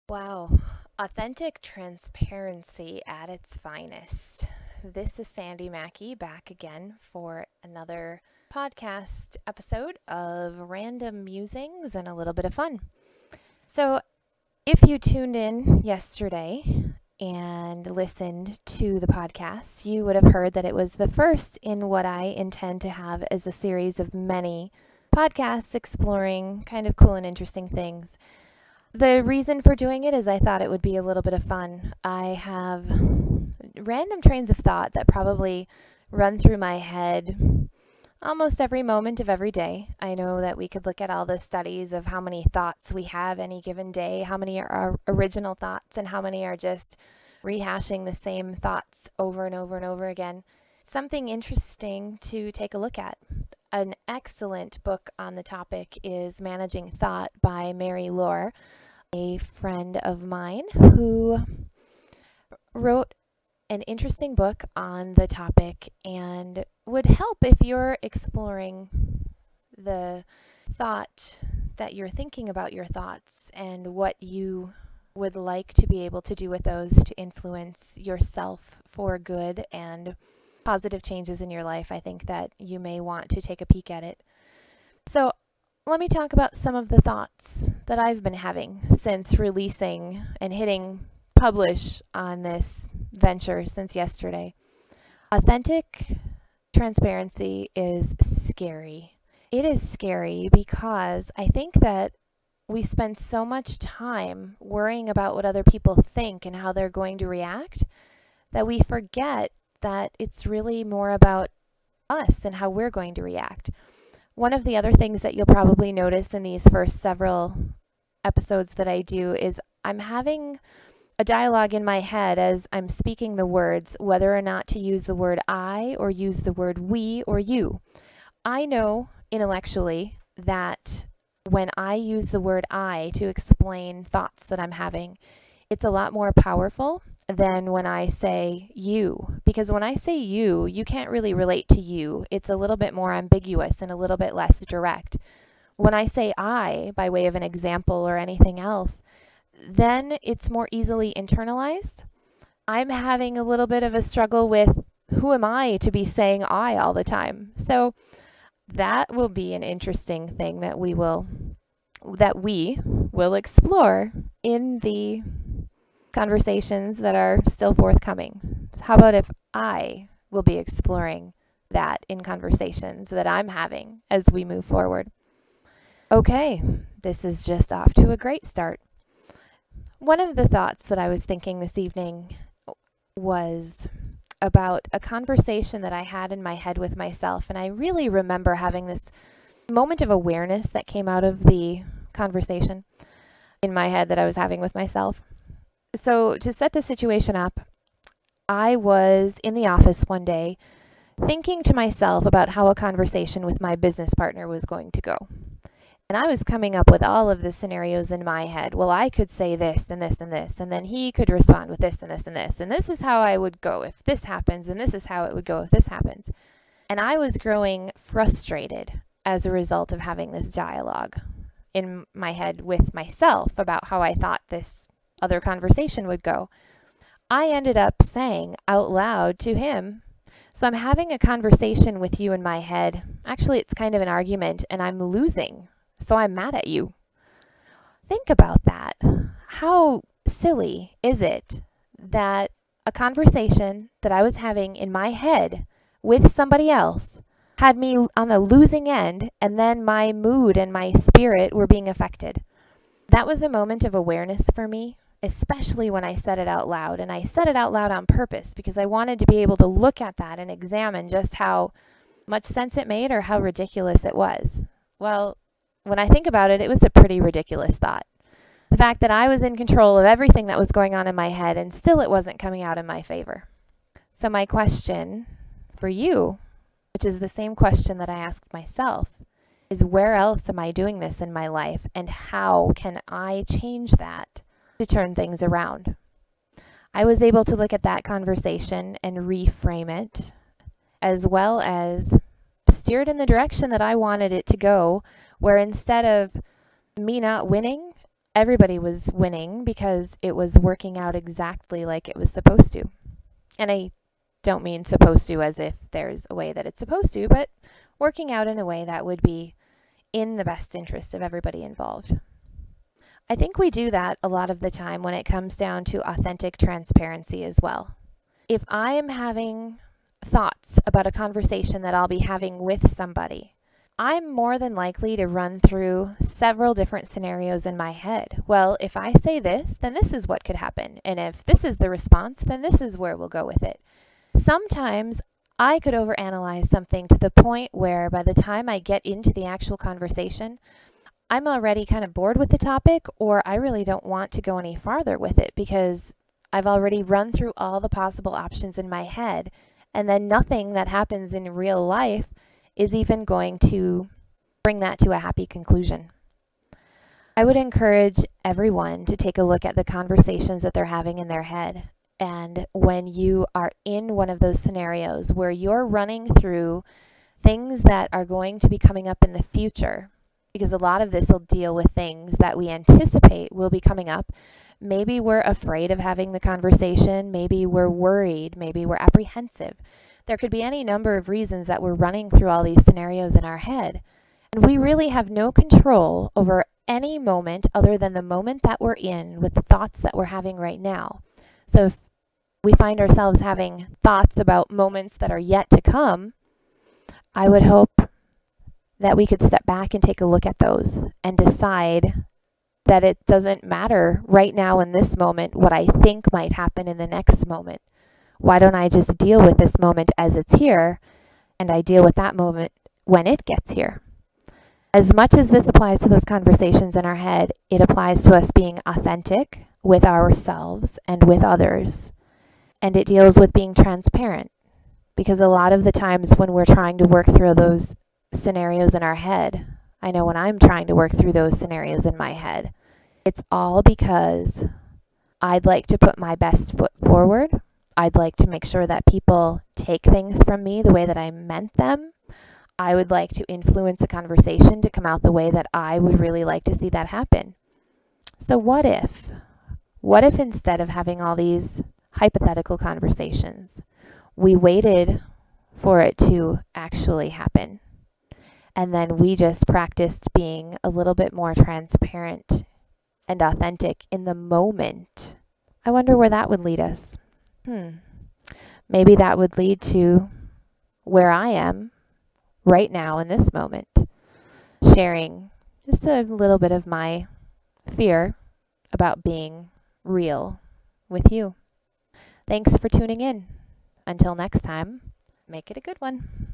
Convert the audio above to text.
Wow, authentic transparency at its finest. This is Sandy Mackey back again for another podcast episode of random musings and a little bit of fun. So, if you tuned in yesterday and listened to the podcast, you would have heard that it was the first in what I intend to have as a series of many podcasts exploring kind of cool and interesting things. The reason for doing it is I thought it would be a little bit of fun. I have random trains of thought that probably run through my head almost every moment of every day. I know that we could look at all the studies of how many thoughts we have any given day, how many are our original thoughts, and how many are just rehashing the same thoughts over and over and over again. Something interesting to take a look at. An excellent book on the topic is Managing Thought by Mary Lore, a friend of mine who wrote an interesting book on the topic and would help if you're exploring the thought that you're thinking about your thoughts and what you would like to be able to do with those to influence yourself for good and positive changes in your life. I think that you may want to take a peek at it. So let me talk about some of the thoughts that I've been having since releasing and hitting publish on this venture since yesterday. Authentic transparency is scary. It is scary because I think that we spend so much time worrying about what other people think and how they're going to react that we forget that it's really more about us and how we're going to react. One of the other things that you'll probably notice in these first several episodes that I do is I'm having a dialogue in my head as I'm speaking the words, whether or not to use the word I or use the word we or you. I know intellectually that when I use the word I to explain thoughts that I'm having, it's a lot more powerful than when I say you. Because when I say you can't really relate to you. It's a little bit more ambiguous and a little bit less direct. When I say I, by way of an example or anything else, then it's more easily internalized. I'm having a little bit of a struggle with who am I to be saying I all the time. So that will be an interesting thing that we will explore in the conversations that are still forthcoming. So how about if I will be exploring that in conversations that I'm having as we move forward? Okay, this is just off to a great start. One of the thoughts that I was thinking this evening was about a conversation that I had in my head with myself, and I really remember having this moment of awareness that came out of the conversation in my head that I was having with myself. So to set the situation up, I was in the office one day thinking to myself about how a conversation with my business partner was going to go. And I was coming up with all of the scenarios in my head. Well, I could say this and this and this, and then he could respond with this and this and this. And this is how I would go if this happens, and this is how it would go if this happens. And I was growing frustrated as a result of having this dialogue in my head with myself about how I thought this other conversation would go. I ended up saying out loud to him, so I'm having a conversation with you in my head. Actually, it's kind of an argument, and I'm losing. So I'm mad at you. Think about that. How silly is it that a conversation that I was having in my head with somebody else had me on the losing end, and then my mood and my spirit were being affected? That was a moment of awareness for me, especially when I said it out loud. And I said it out loud on purpose because I wanted to be able to look at that and examine just how much sense it made or how ridiculous it was. Well, when I think about it, it was a pretty ridiculous thought. The fact that I was in control of everything that was going on in my head and still it wasn't coming out in my favor. So my question for you, which is the same question that I asked myself, is where else am I doing this in my life and how can I change that to turn things around? I was able to look at that conversation and reframe it, as well as steer it in the direction that I wanted it to go, where instead of me not winning, everybody was winning because it was working out exactly like it was supposed to. And I don't mean supposed to as if there's a way that it's supposed to, but working out in a way that would be in the best interest of everybody involved. I think we do that a lot of the time when it comes down to authentic transparency as well. If I am having thoughts about a conversation that I'll be having with somebody, I'm more than likely to run through several different scenarios in my head. Well, if I say this, then this is what could happen. And if this is the response, then this is where we'll go with it. Sometimes I could overanalyze something to the point where by the time I get into the actual conversation, I'm already kind of bored with the topic, or I really don't want to go any farther with it because I've already run through all the possible options in my head, and then nothing that happens in real life is even going to bring that to a happy conclusion. I would encourage everyone to take a look at the conversations that they're having in their head. And when you are in one of those scenarios where you're running through things that are going to be coming up in the future, because a lot of this will deal with things that we anticipate will be coming up. Maybe we're afraid of having the conversation. Maybe we're worried. Maybe we're apprehensive. There could be any number of reasons that we're running through all these scenarios in our head. And we really have no control over any moment other than the moment that we're in with the thoughts that we're having right now. So if we find ourselves having thoughts about moments that are yet to come, I would hope that we could step back and take a look at those and decide that it doesn't matter right now in this moment what I think might happen in the next moment. Why don't I just deal with this moment as it's here, and I deal with that moment when it gets here? As much as this applies to those conversations in our head, it applies to us being authentic with ourselves and with others. And it deals with being transparent, because a lot of the times when we're trying to work through those scenarios in our head, I know when I'm trying to work through those scenarios in my head, it's all because I'd like to put my best foot forward. I'd like to make sure that people take things from me the way that I meant them. I would like to influence a conversation to come out the way that I would really like to see that happen. So what if instead of having all these hypothetical conversations, we waited for it to actually happen, and then we just practiced being a little bit more transparent and authentic in the moment? I wonder where that would lead us. Maybe that would lead to where I am right now in this moment, sharing just a little bit of my fear about being real with you. Thanks for tuning in. Until next time, make it a good one.